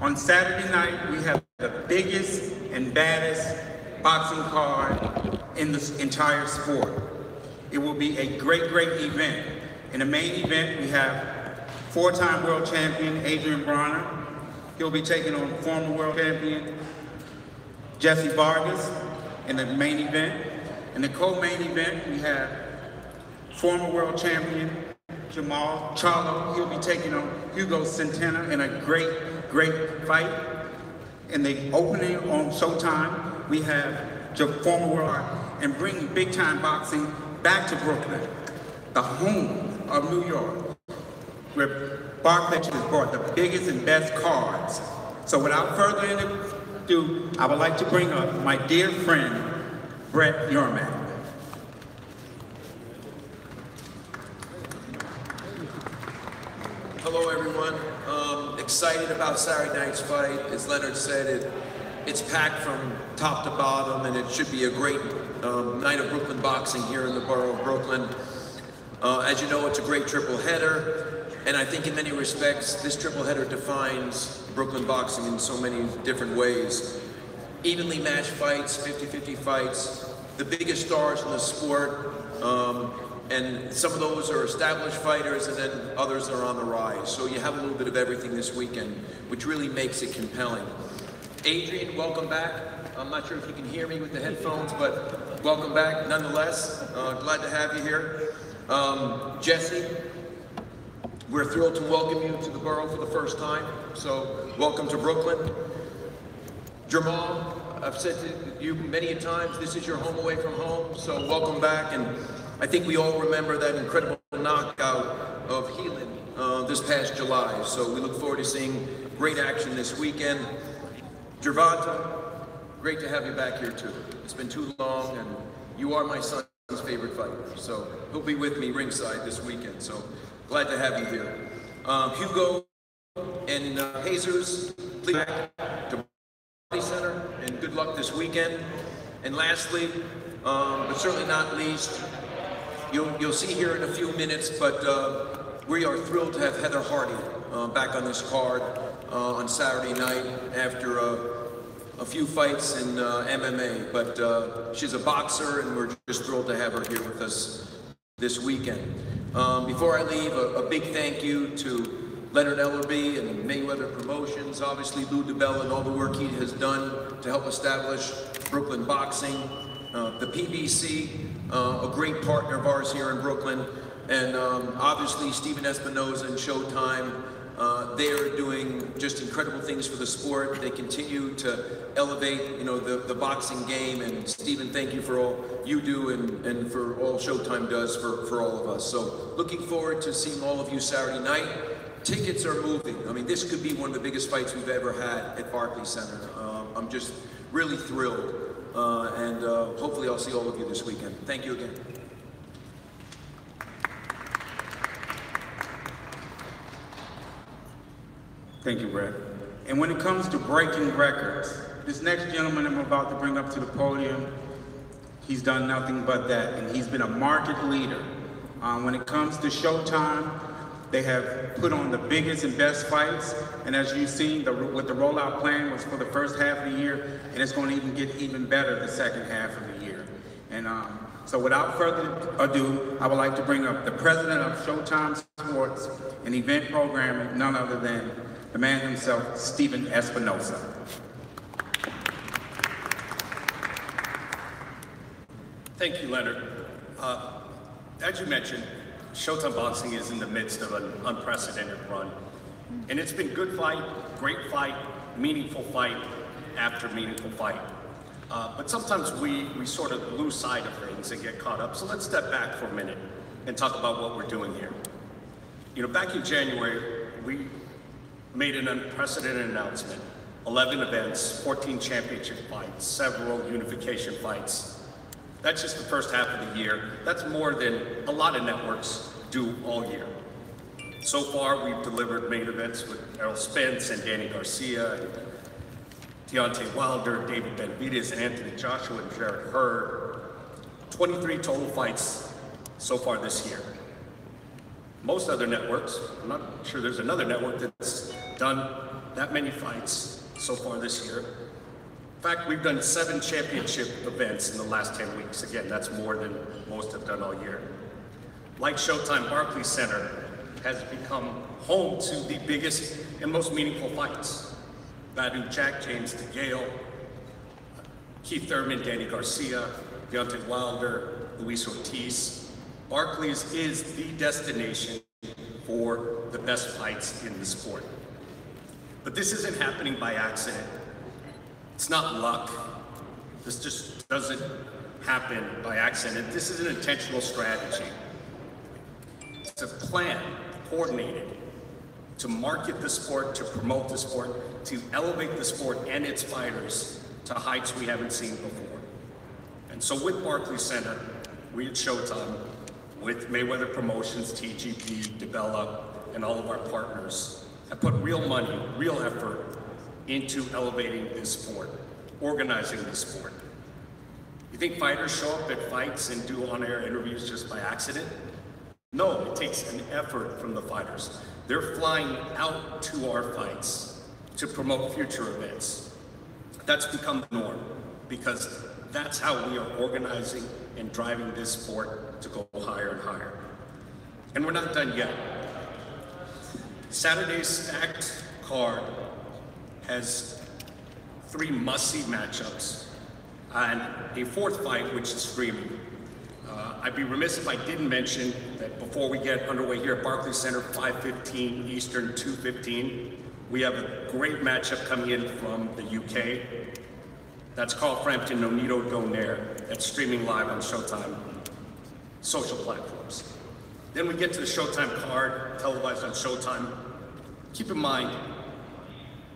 On Saturday night, we have the biggest and baddest boxing card in the entire sport. It will be a great, great event. In the main event, we have four-time world champion Adrian Broner. He'll be taking on former world champion Jesse Vargas in the main event. In the co-main event, we have former world champion Jamal Charlo. He'll be taking on Hugo Centeno in a great, great fight. In the opening on Showtime, we have former world and bringing big-time boxing back to Brooklyn, the home of New York, where Barclays has brought the biggest and best cards. So without further ado, I would like to bring up my dear friend, Brett Yormack. Hello, everyone. Excited about Saturday night's fight. As Leonard said, it's packed from top to bottom, and it should be a great night of Brooklyn boxing here in the borough of Brooklyn. As you know, it's a great triple header, and I think in many respects, this triple header defines Brooklyn boxing in so many different ways. Evenly matched fights, 50-50 fights, the biggest stars in the sport, and some of those are established fighters, and then others are on the rise. So you have a little bit of everything this weekend, which really makes it compelling. Adrian, welcome back. I'm not sure if you can hear me with the headphones, but welcome back nonetheless. Glad to have you here. Jesse, we're thrilled to welcome you to the borough for the first time, so welcome to Brooklyn. Jamal, I've said to you many a times, this is your home away from home, so welcome back. And I think we all remember that incredible knockout of Heelan this past July, so we look forward to seeing great action this weekend. Gervonta, great to have you back here too. It's been too long, and you are my son's favorite fighter, so he'll be with me ringside this weekend, so glad to have you here. Hugo and Jesus, please back to Barclays Center, and good luck this weekend. And lastly, but certainly not least, you'll see here in a few minutes, but we are thrilled to have Heather Hardy back on this card on Saturday night after a few fights in MMA, but she's a boxer, and we're just thrilled to have her here with us this weekend. Before I leave, a big thank you to Leonard Ellerby and Mayweather Promotions, obviously Lou DeBell and all the work he has done to help establish Brooklyn boxing, the PBC, a great partner of ours here in Brooklyn, and obviously Stephen Espinoza and Showtime. They are doing just incredible things for the sport. They continue to elevate, the boxing game. And Stephen, thank you for all you do and for all Showtime does for all of us. So looking forward to seeing all of you Saturday night. Tickets are moving. I mean, this could be one of the biggest fights we've ever had at Barclays Center. I'm just really thrilled. And hopefully I'll see all of you this weekend. Thank you again. Thank you, Brett. And when it comes to breaking records, this next gentleman I'm about to bring up to the podium, he's done nothing but that, and he's been a market leader. When it comes to Showtime, they have put on the biggest and best fights, and as you've seen, what the rollout plan was for the first half of the year, and it's going to even get even better the second half of the year. And so without further ado, I would like to bring up the president of Showtime Sports and Event Programming, none other than the man himself, Stephen Espinoza. Thank you, Leonard. As you mentioned, Showtime Boxing is in the midst of an unprecedented run. And it's been good fight, great fight, meaningful fight after meaningful fight. But sometimes we sort of lose sight of things and get caught up. So let's step back for a minute and talk about what we're doing here. Back in January, we made an unprecedented announcement. 11 events, 14 championship fights, several unification fights. That's just the first half of the year. That's more than a lot of networks do all year. So far, we've delivered main events with Errol Spence and Danny Garcia, and Deontay Wilder, David Benavidez, and Anthony Joshua, and Jared Hurd. 23 total fights so far this year. Most other networks, I'm not sure there's another network that's done that many fights so far this year. In fact, we've done 7 championship events in the last 10 weeks. Again, that's more than most have done all year. Like Showtime, Barclays Center has become home to the biggest and most meaningful fights. Batting Jack James to Gale, Keith Thurman, Danny Garcia, Deontay Wilder, Luis Ortiz. Barclays is the destination for the best fights in the sport. But this isn't happening by accident. It's not luck. This just doesn't happen by accident. This is an intentional strategy. It's a plan, coordinated, to market the sport, to promote the sport, to elevate the sport and its fighters to heights we haven't seen before. And so with Barclays Center, we at Showtime, with Mayweather Promotions, TGP, DeBella, and all of our partners, have put real money, real effort into elevating this sport, organizing this sport. You think fighters show up at fights and do on-air interviews just by accident? No, it takes an effort from the fighters. They're flying out to our fights to promote future events. That's become the norm because that's how we are organizing and driving this sport to go higher and higher. And we're not done yet. Saturday's stacked card has 3 must-see matchups and a 4th fight, which is streaming. I'd be remiss if I didn't mention that before we get underway here at Barclays Center, 5:15 Eastern, 2:15, we have a great matchup coming in from the UK. That's Carl Frampton, Nonito Donaire. That's streaming live on Showtime social platforms. Then we get to the Showtime card, televised on Showtime. Keep in mind,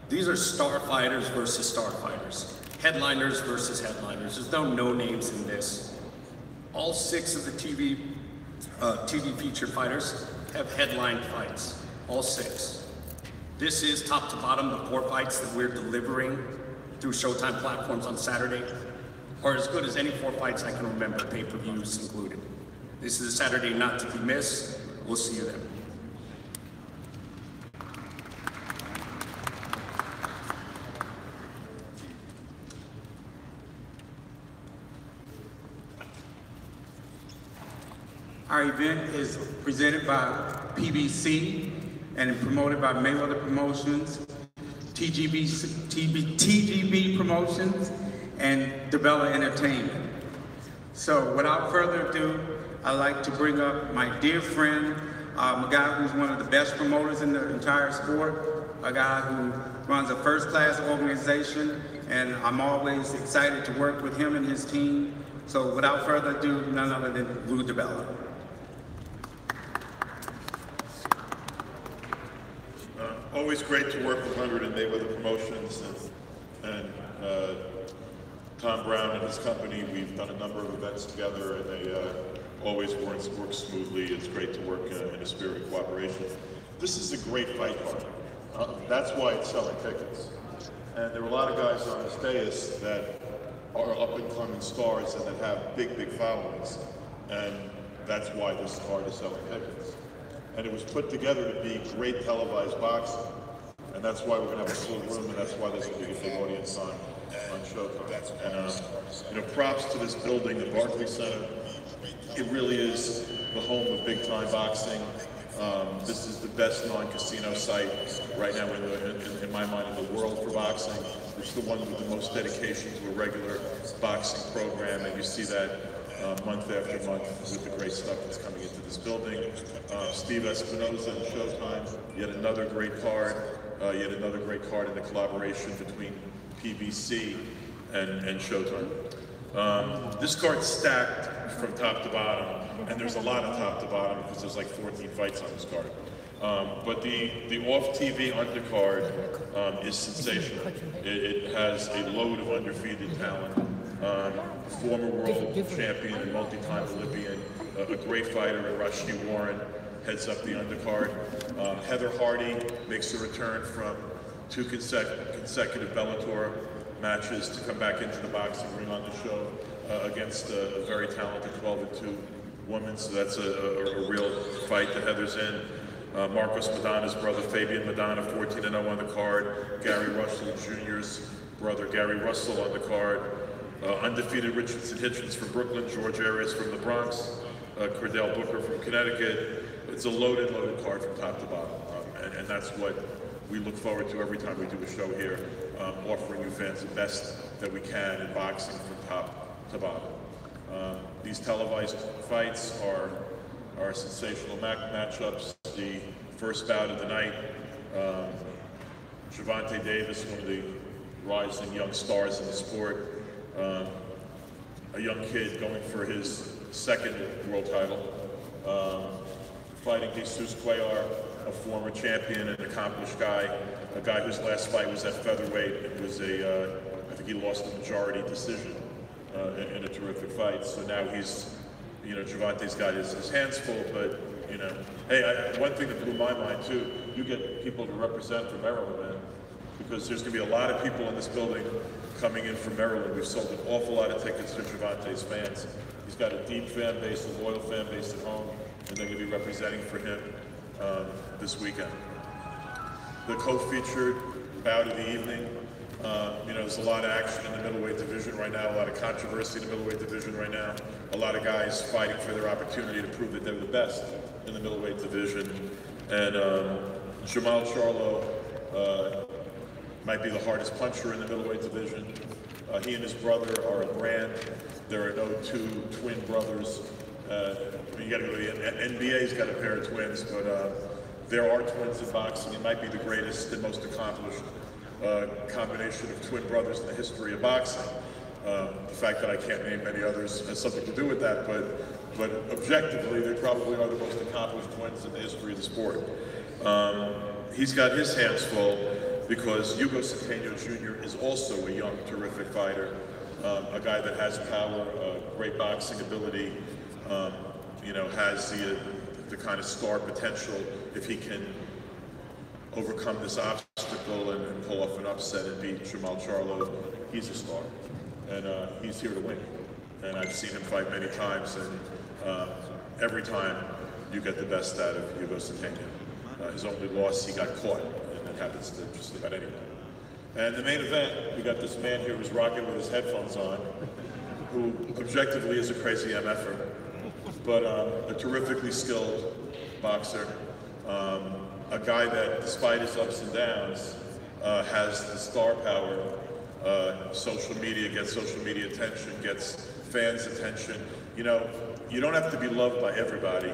these are star fighters versus star fighters. Headliners versus headliners. There's no names in this. All 6 of the TV featured fighters have headline fights, all 6. This is top to bottom. The 4 fights that we're delivering through Showtime platforms on Saturday are as good as any 4 fights I can remember, pay-per-views included. This is a Saturday not to be missed. We'll see you then. Our event is presented by PBC and promoted by Mayweather Promotions, TGB Promotions, and DeBella Entertainment. So without further ado, I'd like to bring up my dear friend, a guy who's one of the best promoters in the entire sport, a guy who runs a first-class organization, and I'm always excited to work with him and his team. So without further ado, none other than Lou DeBella. Always great to work with Leonard and Mayweather Promotions and Tom Brown and his company. We've done a number of events together and they always work smoothly. It's great to work in a spirit of cooperation. This is a great fight card. That's why it's selling tickets. And there are a lot of guys on this dais that are up-and-coming stars and that have big followings. And that's why this card is selling tickets. And it was put together to be great televised boxing. And that's why we're going to have a full room, and that's why there's going to be a big audience on Showtime. And props to this building, the Barclays Center. It really is the home of big-time boxing. This is the best non-casino site right now in my mind in the world for boxing. It's the one with the most dedication to a regular boxing program, and you see that month after month with the great stuff that's coming into this building. Steve Espinoza and Showtime, yet another great card in the collaboration between PBC and Showtime. This card's stacked from top to bottom, and there's a lot of top to bottom because there's like 14 fights on this card. But the off-TV undercard is sensational. It has a load of undefeated talent. Former world champion and multi-time Olympian, a great fighter, Rashid Warren, heads up the undercard. Heather Hardy makes a return from 2 consecutive Bellator matches to come back into the boxing ring on the show against a very talented 12-2 woman, so that's a real fight that Heather's in. Marcos Madonna's brother, Fabian Madonna, 14-0 on the card. Gary Russell Jr.'s brother, Gary Russell on the card. Undefeated Richardson Hitchens from Brooklyn, George Arias from the Bronx, Cordell Booker from Connecticut. It's a loaded card from top to bottom. And that's what we look forward to every time we do a show here, offering you fans the best that we can in boxing from top to bottom. These televised fights are sensational matchups. The first bout of the night, Gervonta Davis, one of the rising young stars in the sport, a young kid going for his second world title, fighting Jesus Cuellar, a former champion and accomplished guy, a guy whose last fight was at featherweight. It was I think he lost a majority decision in a terrific fight. So now he's, Gervonta's got his hands full, but, hey, one thing that blew my mind too, you get people to represent from Maryland, man, because there's gonna be a lot of people in this building coming in from Maryland. We've sold an awful lot of tickets to Gervonta's fans. He's got a deep fan base, a loyal fan base at home, and they're gonna be representing for him this weekend. The co-featured bout of the evening, there's a lot of action in the middleweight division right now, a lot of controversy in the middleweight division right now, a lot of guys fighting for their opportunity to prove that they're the best in the middleweight division. And Jamal Charlo might be the hardest puncher in the middleweight division. He and his brother are a brand. There are no two twin brothers. You got to go to the NBA's got a pair of twins, but there are twins in boxing. It might be the greatest and most accomplished combination of twin brothers in the history of boxing. The fact that I can't name many others has something to do with that, but objectively, they probably are the most accomplished twins in the history of the sport. He's got his hands full because Hugo Centeno Jr. is also a young, terrific fighter, a guy that has power, great boxing ability, has the kind of star potential if he can overcome this obstacle and pull off an upset and beat Jamal Charlo. He's a star, and he's here to win. And I've seen him fight many times, and every time you get the best out of Hugo Centeno. His only loss, he got caught, and that happens to just about anyone. And the main event, we got this man here who's rocking with his headphones on, who objectively is a crazy MFer, but a terrifically skilled boxer, a guy that, despite his ups and downs, has the star power. Social media gets social media attention, gets fans' attention. You don't have to be loved by everybody.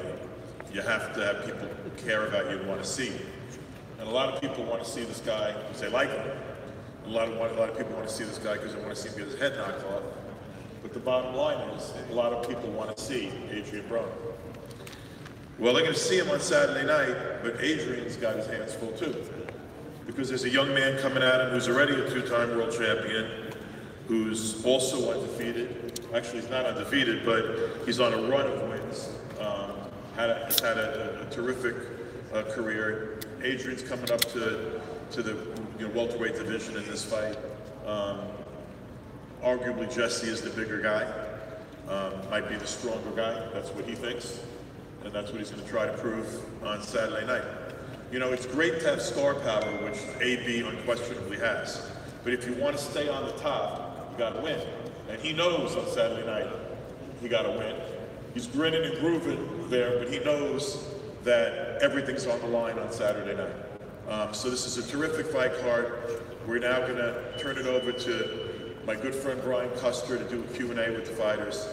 You have to have people who care about you and want to see you. And a lot of people want to see this guy because they like him. A lot of people want to see this guy because they want to see him get his head knocked off. But the bottom line is, a lot of people want to see Adrian Broner. Well, they're going to see him on Saturday night, but Adrian's got his hands full too. Because there's a young man coming at him who's already a two-time world champion, who's also undefeated. Actually, he's not undefeated, but he's on a run of wins. Has had a terrific career. Adrian's coming up to the welterweight division in this fight. Arguably, Jesse is the bigger guy. Might be the stronger guy. That's what he thinks. And that's what he's going to try to prove on Saturday night. It's great to have star power, which AB unquestionably has. But if you want to stay on the top, you got to win. And he knows on Saturday night he got to win. He's grinning and grooving there, but he knows that everything's on the line on Saturday night. So this is a terrific fight card. We're now going to turn it over to my good friend Brian Custer to do a Q&A with the fighters.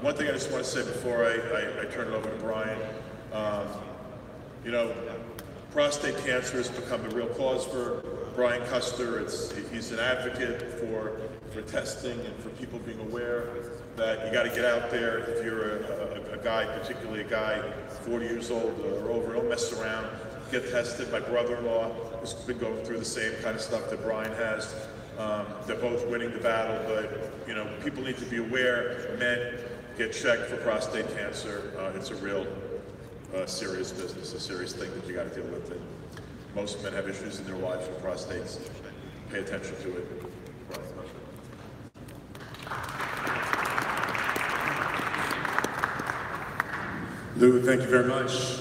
One thing I just want to say before I turn it over to Brian, prostate cancer has become a real cause for Brian Custer. He's an advocate for testing and for people being aware that you got to get out there. If you're a guy, particularly a guy 40 years old or over, don't mess around. Get tested. My brother-in-law has been going through the same kind of stuff that Brian has. They're both winning the battle, but people need to be aware. Men get checked for prostate cancer. It's a real serious business, a serious thing that you got to deal with. And most men have issues in their lives with prostates. Pay attention to it. Lou, thank you very much.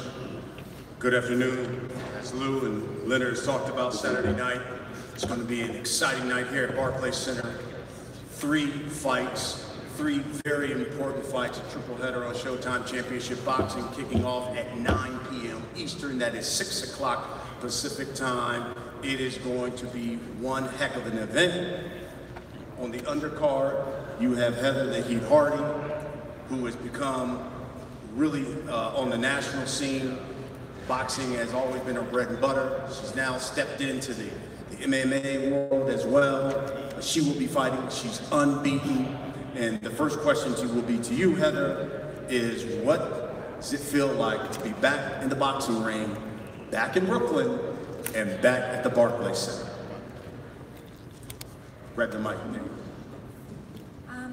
Good afternoon. As Lou and Leonard has talked about Saturday night, it's going to be an exciting night here at Barclays Center. 3 fights, 3 very important fights, a triple header on Showtime Championship Boxing kicking off at 9 p.m. Eastern, that is 6 o'clock Pacific time. It is going to be one heck of an event. On the undercard, you have Heather the Heat Hardy, who has become really on the national scene. Boxing has always been her bread and butter. She's now stepped into the MMA world as well. She will be fighting, she's unbeaten. And the first question will be to you, Heather, is what does it feel like to be back in the boxing ring, back in Brooklyn, and back at the Barclays Center? Grab the mic, Nick.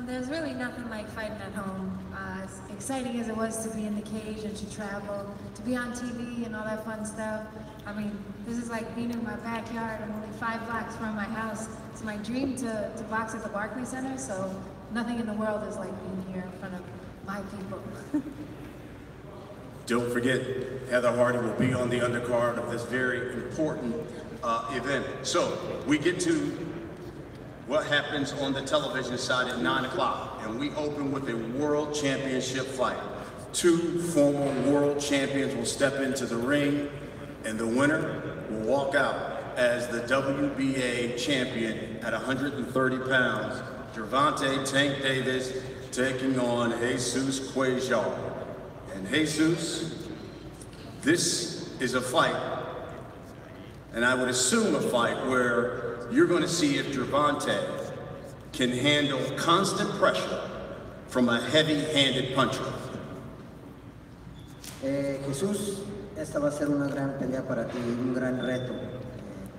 There's really nothing like fighting at home. As exciting as it was to be in the cage and to travel, to be on TV and all that fun stuff. I mean, this is like being in my backyard. I'm only 5 blocks from my house. It's my dream to box at the Barclays Center, so nothing in the world is like being here in front of my people. Don't forget, Heather Hardy will be on the undercard of this very important event. So we get to what happens on the television side at 9 o'clock, and we open with a world championship fight. 2 former world champions will step into the ring, and the winner will walk out as the WBA champion at 130 pounds. Gervonta Tank Davis taking on Jesus Cuellar. And Jesus, this is a fight, and I would assume a fight where you're going to see if Gervonta can handle constant pressure from a heavy-handed puncher. Jesús, esta va a ser una gran pelea para ti, un gran reto.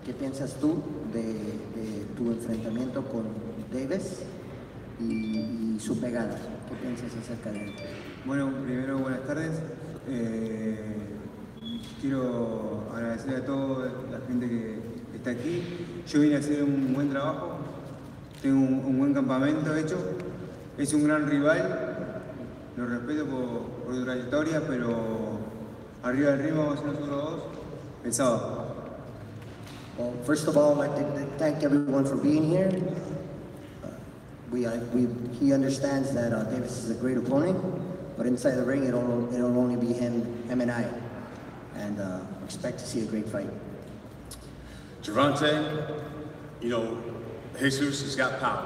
¿Qué piensas tú de tu enfrentamiento con Davis y su pegada? ¿Qué piensas acerca de él? Bueno, primero buenas tardes. Quiero agradecer a toda la gente que está aquí. Yo vine a hacer un buen trabajo, tengo un buen campamento hecho. Es un gran rival, lo respeto por su trayectoria, pero arriba del ring vamos a ser nosotros dos el sábado. Well, first of all, I'd like to thank everyone for being here. He understands that Davis is a great opponent, but inside the ring, it'll only be him and I. And expect to see a great fight. Gervonta, you know, Jesus has got power,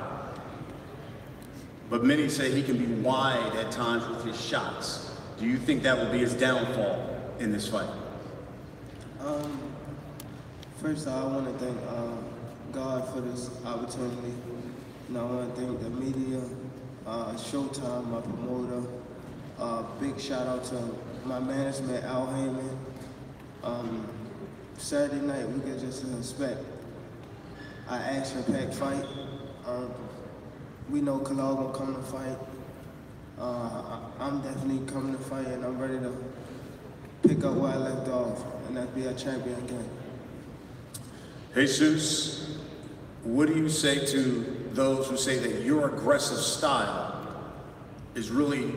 but many say he can be wide at times with his shots. Do you think that will be his downfall in this fight? First, I want to thank God for this opportunity. And I want to thank the media, Showtime, my promoter. Big shout out to my management, Al Heyman. Saturday night, we get just to expect an action-packed fight. We know Canal gonna come to fight. I'm definitely coming to fight, and I'm ready to pick up where I left off, and that's be a champion again. Jesus, what do you say to those who say that your aggressive style is really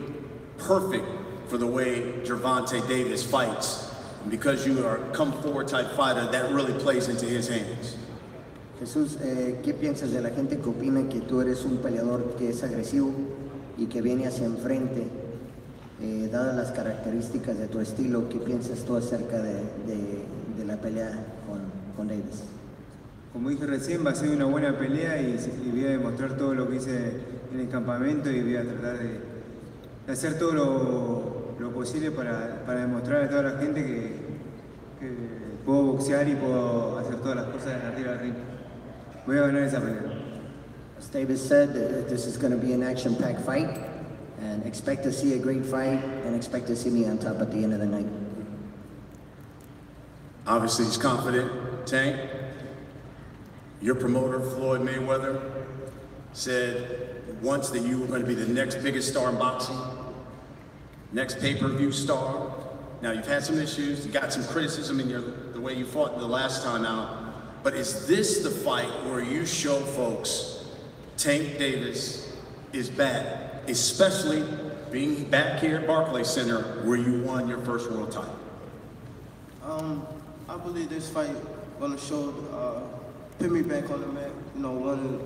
perfect for the way Gervonta Davis fights? And because you are a come-forward type fighter, that really plays into his hands. Jesús, ¿qué piensas de la gente que opina que tú eres un peleador que es agresivo y que viene hacia enfrente, dadas las características de tu estilo? ¿Qué piensas tú acerca de la pelea con Davis? Como dije recién, va a ser una buena pelea y voy a demostrar todo lo que hice en el campamento y voy a tratar de hacer todo lo posible para demostrar a toda la gente que puedo boxear y puedo hacer todas las cosas arriba del ring. Voy a ganar esa pelea. As Davis said, this is going to be an action-packed fight, and expect to see a great fight, and expect to see me on top at the end of the night. Obviously, he's confident. Tank, your promoter, Floyd Mayweather, said once that you were going to be the next biggest star in boxing, next pay-per-view star. Now, you've had some issues, you got some criticism in the way you fought the last time out, but is this the fight where you show folks Tank Davis is back, especially being back here at Barclays Center where you won your first world title? I believe this fight gonna show, put me back on the map. You know, one of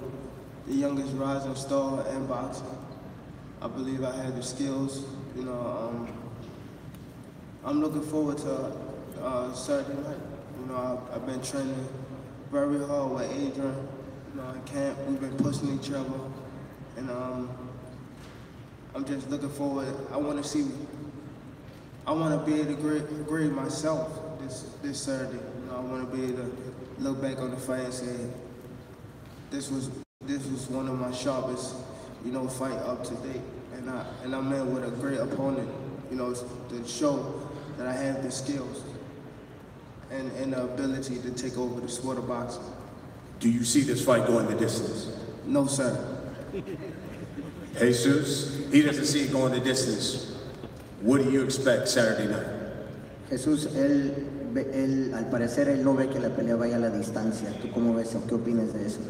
the youngest rising star in boxing. I believe I have the skills. You know, I'm looking forward to Saturday night. You know, I've been training very hard with Adrian. You know, in camp, we've been pushing each other, and I'm just looking forward. I want to be able to grade myself this Saturday. You know, I want to be able to look back on the fight and say, this was one of my sharpest, you know, fight up to date. And I'm in with a great opponent, you know, to show that I have the skills and the ability to take over the sport of boxing. Do you see this fight going the distance? No, sir. Jesus, he doesn't see it going the distance. What do you expect Saturday night? Jesús, al parecer, él no ve que la pelea vaya a la distancia. ¿Tú cómo ves o qué opinas de eso?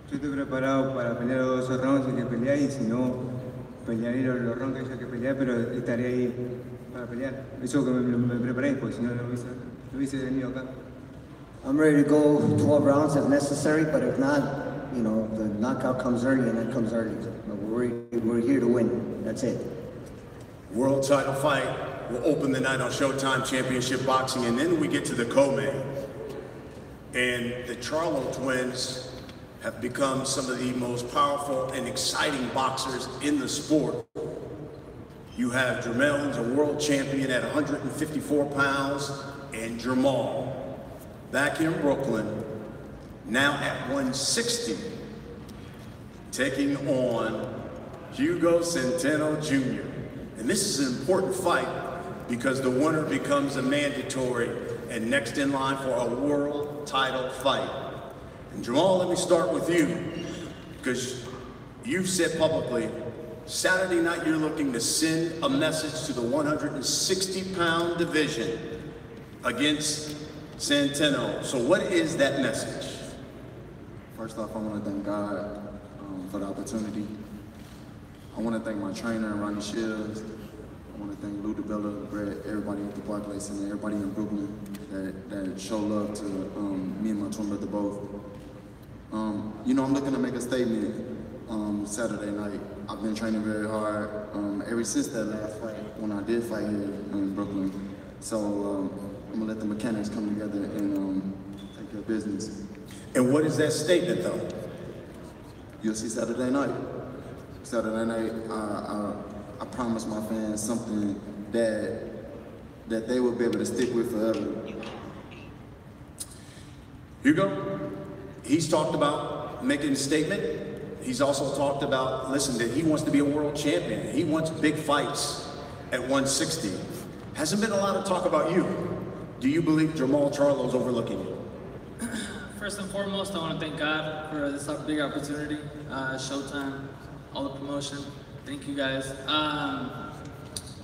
Yo estoy preparado para pelear los 2 rounds y que pelear, y si no, pelearé los rounds que haya que pelear, pero estaré ahí para pelear. Eso que me preparé, porque si no, no hubiese venido acá. I'm ready to go 12 rounds if necessary, but if not, you know, the knockout comes early and it comes early. We're here to win. That's it. World title fight will open the night on Showtime Championship Boxing, and then we get to the co-main. And the Charlo twins have become some of the most powerful and exciting boxers in the sport. You have Jermell, who's a world champion at 154 pounds, and Jamal, back in Brooklyn, now at 160, taking on Hugo Centeno Jr. And this is an important fight because the winner becomes a mandatory and next in line for a world title fight. And Jamal, let me start with you, because you've said publicly, Saturday night you're looking to send a message to the 160-pound division against Centeno. So what is that message? First off, I want to thank God for the opportunity. I want to thank my trainer, Ronnie Shields. I want to thank Lou DeBella, Brett, everybody at the Barclays Center, everybody in Brooklyn that show love to me and my twin brother both. You know, I'm looking to make a statement Saturday night. I've been training very hard ever since that last fight, when I did fight here in Brooklyn. So I'm going to let the mechanics come together and take care of business. And what is that statement, though? You'll see Saturday night. Saturday night, I promised my fans something that they will be able to stick with forever. Hugo, he's talked about making a statement. He's also talked about, listen, that he wants to be a world champion. He wants big fights at 160. Hasn't been a lot of talk about you. Do you believe Jamal Charlo's overlooking you? First and foremost, I want to thank God for this big opportunity, Showtime, all the promotion. Thank you guys.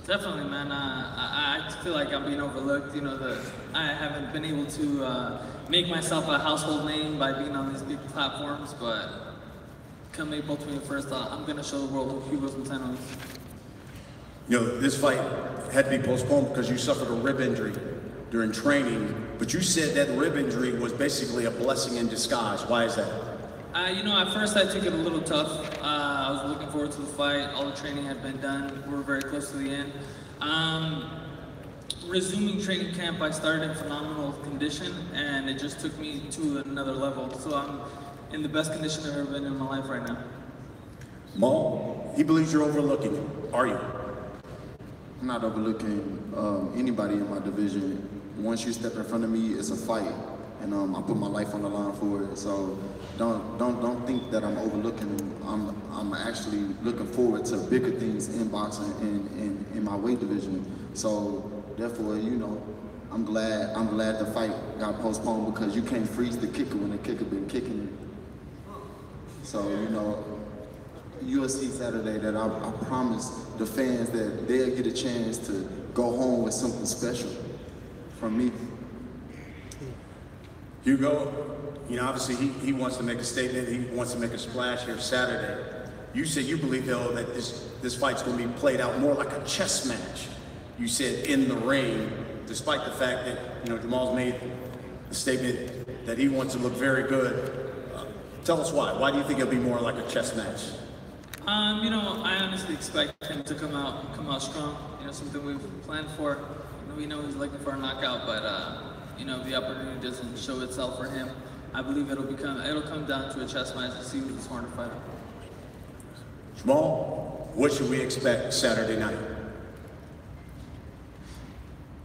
Definitely, man. I feel like I'm being overlooked. You know, I haven't been able to make myself a household name by being on these big platforms, but come April 21st, I'm going to show the world who Hugo Centeno is. You know, this fight had to be postponed because you suffered a rib injury during training, but you said that rib injury was basically a blessing in disguise. Why is that? You know, at first I took it a little tough. I was looking forward to the fight. All the training had been done. We were very close to the end. Resuming training camp, I started in phenomenal condition, and it just took me to another level. So I'm in the best condition I've ever been in my life right now. Maul, he believes you're overlooking him. Are you? I'm not overlooking anybody in my division. Once you step in front of me, it's a fight, and I put my life on the line for it. So don't think that I'm overlooking him. I'm actually looking forward to bigger things in boxing and in my weight division. So therefore, you know, I'm glad the fight got postponed, because you can't freeze the kicker when the kicker been kicking it. So, you know, you'll see Saturday that I promise the fans that they'll get a chance to go home with something special from me. Hugo, you know, obviously he wants to make a statement. He wants to make a splash here Saturday. You said you believe, though, that this fight's going to be played out more like a chess match. You said in the ring, despite the fact that You know, Jamal's made a statement that he wants to look very good. Tell us why. Why do you think it'll be more like a chess match? You know, I honestly expect him to come out strong. You know, something we've planned for. We know he's looking for a knockout, but you know, if the opportunity doesn't show itself for him, I believe it'll come down to a chess match to see who's the smarter fighter. Jamal, what should we expect Saturday night?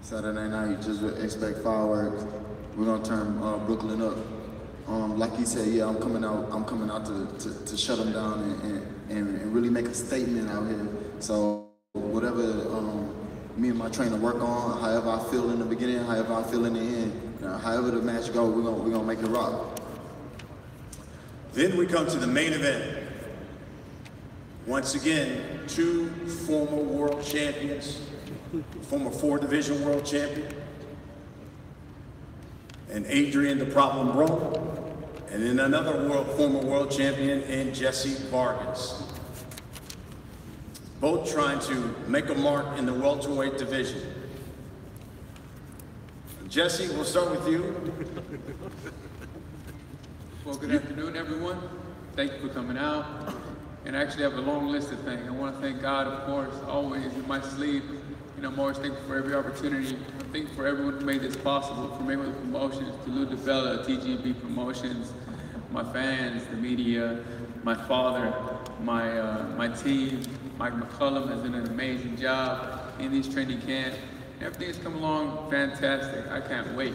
Saturday night, just expect fireworks. We're gonna turn Brooklyn up. Like he said, yeah, I'm coming out to shut them down and really make a statement out here. So whatever me and my trainer work on, however I feel in the beginning, however I feel in the end, however the match goes, we're gonna make it rock. Then we come to the main event. Once again, two former world champions, former 4-division world champion, and Adrian the Problem Broner, and then another former world champion in Jesse Vargas. Both trying to make a mark in the welterweight division. Jesse, we'll start with you. Well, good afternoon, everyone. Thank you for coming out. And I actually have a long list of things. I want to thank God, of course, always in my sleep. You know, I'm always thankful for every opportunity. I'm thankful for everyone who made this possible, from Mayweather Promotions to Lou DiBella, TGB Promotions, my fans, the media, my father, my team. Mike McCullum has done an amazing job in these training camps. Everything's come along fantastic. I can't wait.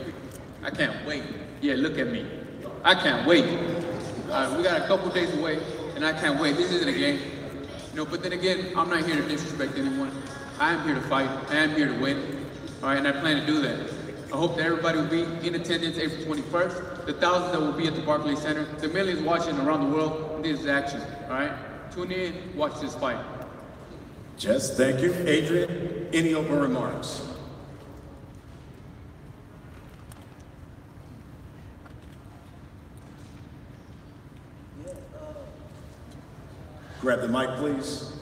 I can't wait. Yeah, look at me. I can't wait. We got a couple days away, and I can't wait. This isn't a game. You know, but then again, I'm not here to disrespect anyone. I am here to fight. I am here to win. All right, and I plan to do that. I hope that everybody will be in attendance April 21st. The thousands that will be at the Barclays Center. The millions watching around the world. This is action. All right, tune in. Watch this fight. Jess, thank you. Adrian, any open remarks? Grab the mic, please.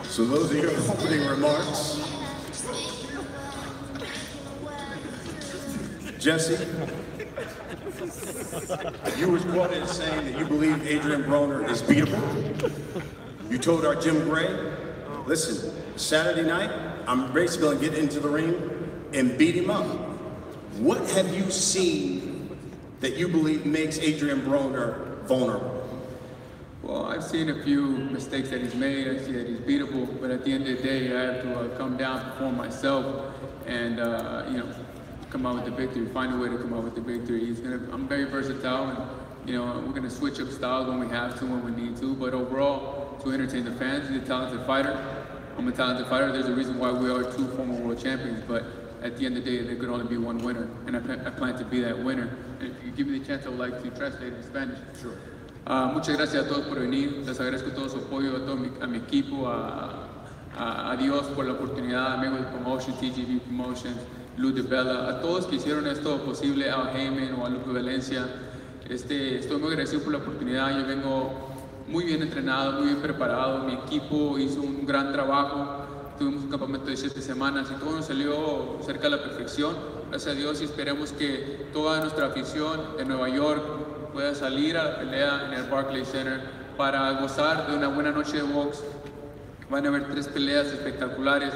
So those are your opening remarks. Jesse, you were quoted as saying that you believe Adrian Broner is beatable. You told our Jim Gray, listen, Saturday night, I'm basically going to get into the ring and beat him up. What have you seen that you believe makes Adrian Broner vulnerable? Well, I've seen a few mistakes that he's made. I see that he's beatable, but at the end of the day, I have to come down, perform myself, and you know, come out with the victory. Find a way to come out with the victory. I'm very versatile, and you know, we're gonna switch up styles when we have to, when we need to. But overall, to entertain the fans, he's a talented fighter. I'm a talented fighter. There's a reason why we are two former world champions, but at the end of the day, there could only be one winner, and I plan to be that winner. And if you give me the chance, I would like to translate in Spanish. Sure. Muchas gracias a todos por venir. Les agradezco todo su apoyo, a mi equipo, a Dios por la oportunidad, a Mayweather Promotions, TGB Promotions, Lou DiBella, a todos que hicieron esto posible, a Heyman o a Luke Valencia. Estoy muy agradecido por la oportunidad. Yo vengo muy bien entrenado, muy bien preparado. Mi equipo hizo un gran trabajo. Tuvimos un campamento de 7 semanas y todo nos salió cerca de la perfección. Gracias a Dios, y esperemos que toda nuestra afición de Nueva York pueda salir a la pelea en el Barclays Center para gozar de una buena noche de box. Van a haber 3 peleas espectaculares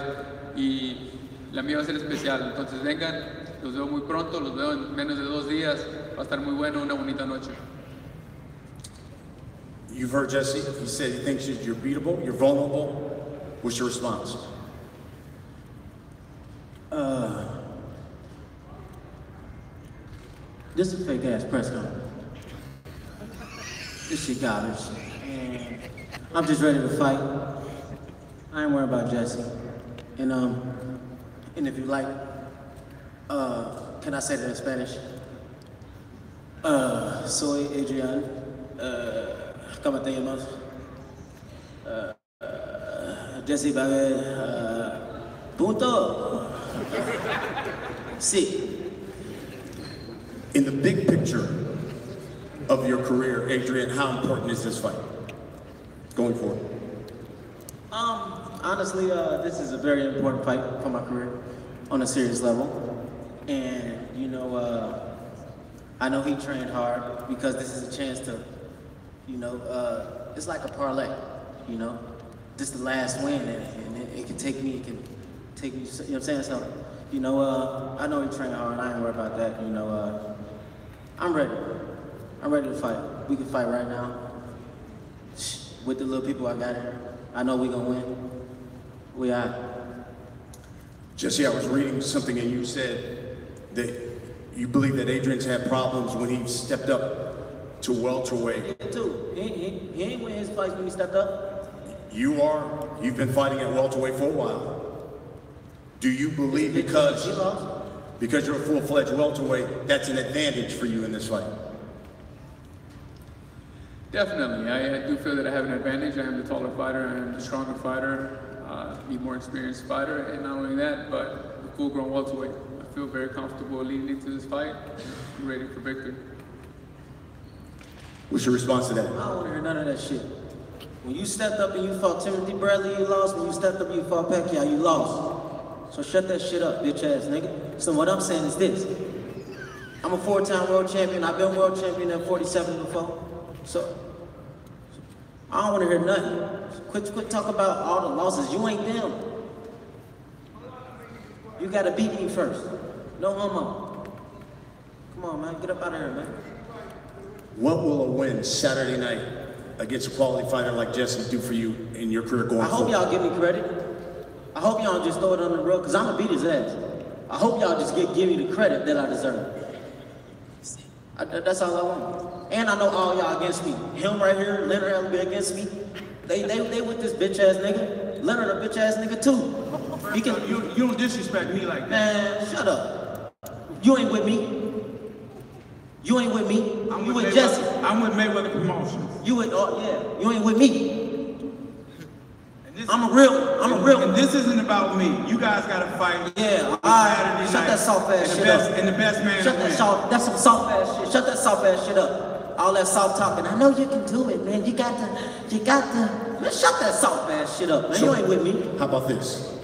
y la mía va a ser especial. Entonces vengan, los veo muy pronto, los veo en menos de 2 días. Va a estar muy bueno, una bonita noche. You've heard Jesse. He said he thinks you're beatable, you're vulnerable. What's your response? This is a fake ass press conference. This shit garbage. And I'm just ready to fight. I ain't worried about Jesse. And if you like, can I say that in Spanish? Soy Adrian. ¿Cómo te llamas? Jesse Vargas. Punto. Sí. In the big picture of your career, Adrian, how important is this fight going forward? Honestly, this is a very important fight for my career on a serious level. And, you know, I know he trained hard because this is a chance to, you know, it's like a parlay, you know. This is the last win, and it can take me, you know what I'm saying? So, you know, I know he trained hard, I ain't worried about that, you know. I'm ready. I'm ready to fight. We can fight right now. With the little people I got here, I know we gonna win. We are. Jesse, I was reading something and you said that you believe that Adrian's had problems when he stepped up to welterweight. Yeah, too. He ain't win his fights when he stepped up. You've been fighting at welterweight for a while. Do you believe because you're a full-fledged welterweight, that's an advantage for you in this fight? Definitely. I do feel that I have an advantage. I am the taller fighter, I am the stronger fighter, the more experienced fighter, and not only that, but the full-grown welterweight. I feel very comfortable leading into this fight. I'm ready for victory. What's your response to that? I don't want to hear none of that shit. When you stepped up and you fought Timothy Bradley, you lost. When you stepped up and you fought Pacquiao, you lost. So shut that shit up, bitch ass nigga. So what I'm saying is this. I'm a 4-time world champion. I've been world champion at 47 before. So I don't want to hear nothing. Quit talking about all the losses. You ain't them. You got to beat me first. No homo. Come on, man. Get up out of here, man. What will a win Saturday night against a quality fighter like Jesse do for you in your career going forward? I hope y'all give me credit. I hope y'all just throw it on the rug, because I'm going to beat his ass. I hope y'all just give me the credit that I deserve. That's all I want. And I know all y'all against me. Him right here, Leonard will be against me. They with this bitch ass nigga. Leonard a bitch ass nigga too. He can, you don't disrespect me like that. Man, shut up. You ain't with me. You ain't with me. You with Jesse. I'm with Mayweather Promotions. You with, yeah. You ain't with me. I'm a real one. And this isn't about me. You guys gotta fight. Yeah, alright. Shut that soft ass shit up. And the best man Shut that soft, that's some soft ass shit. Shut that soft ass shit up. All that soft talking. I know you can do it, man. You got to, man, shut that soft ass shit up, man. So, you ain't with me. How about this?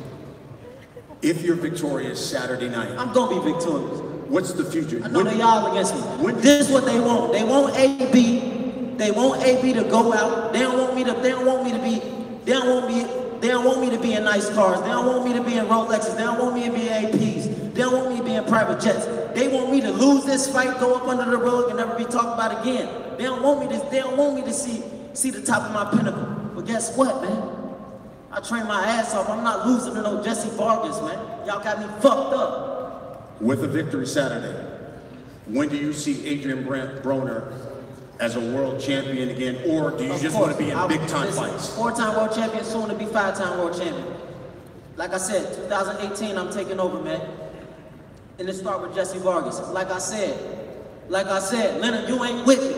If you're victorious Saturday night. I'm gonna be victorious. What's the future? I know they all against me. This is what they want. They want AB. They want AB to go out. They don't want me to be in nice cars. They don't want me to be in Rolexes. They don't want me to be in APs. They don't want me to be in private jets. They want me to lose this fight, go up under the rug, and never be talked about again. They don't want me to see the top of my pinnacle. But guess what, man? I train my ass off. I'm not losing to no Jesse Vargas, man. Y'all got me fucked up. With a victory Saturday, when do you see Adrian Broner as a world champion again, or do you just want to be in big-time fights? 4-time world champion, soon to be 5-time world champion. Like I said, 2018, I'm taking over, man. And it start with Jesse Vargas. Like I said, Leonard, you ain't with me.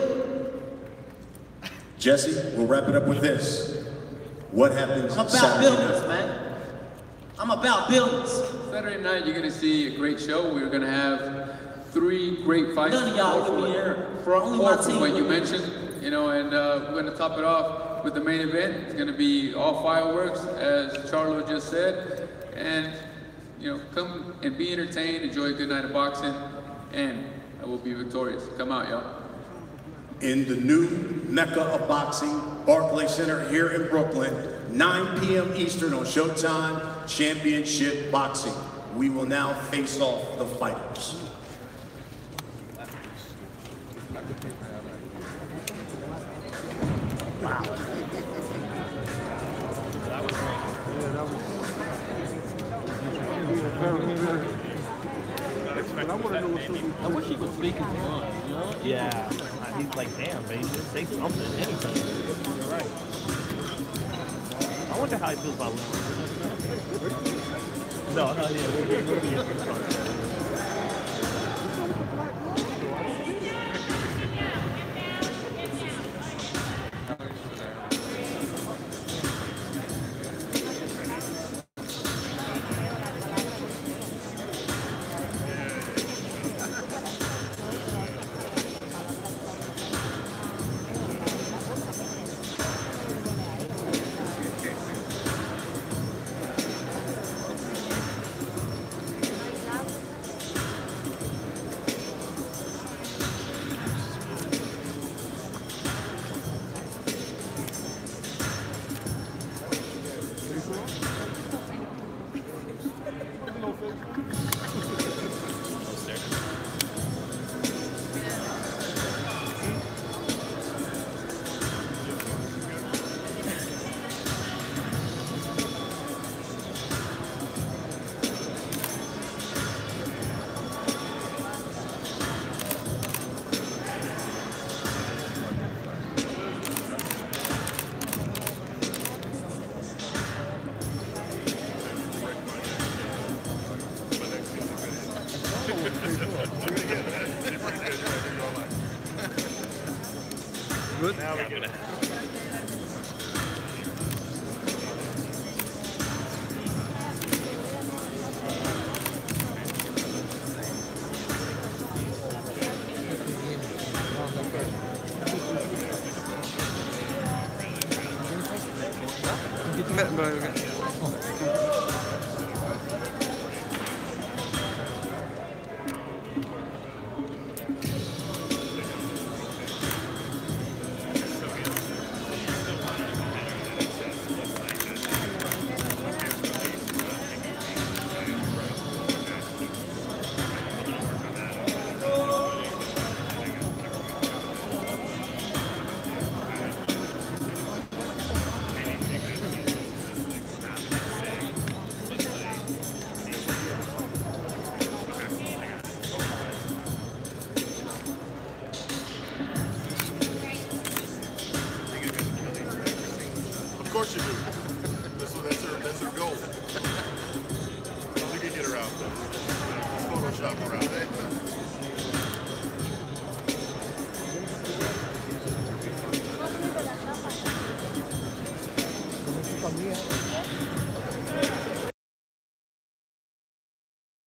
Jesse, we'll wrap it up with this. What happens Saturday night? Man. I'm about buildings. Saturday night, you're going to see a great show. We're going to have 3 great fights. None of y'all will be here. For only my team. What you mentioned, you know, and we're going to top it off with the main event. It's going to be all fireworks, as Charlo just said. And, you know, come and be entertained, enjoy a good night of boxing, and I will be victorious. Come out, y'all. In the new Mecca of boxing, Barclays Center here in Brooklyn, 9 p.m. Eastern on Showtime Championship Boxing. We will now face off the fighters. Wow. I wish he was speaking to us, you know? Yeah. He's like, damn, baby, just say something, anything. You're right. I wonder how he feels about Leonard. No, yeah, we'll be Good. Now we're gonna Of course you do. That's her goal. We can get her out though. Photoshop her out.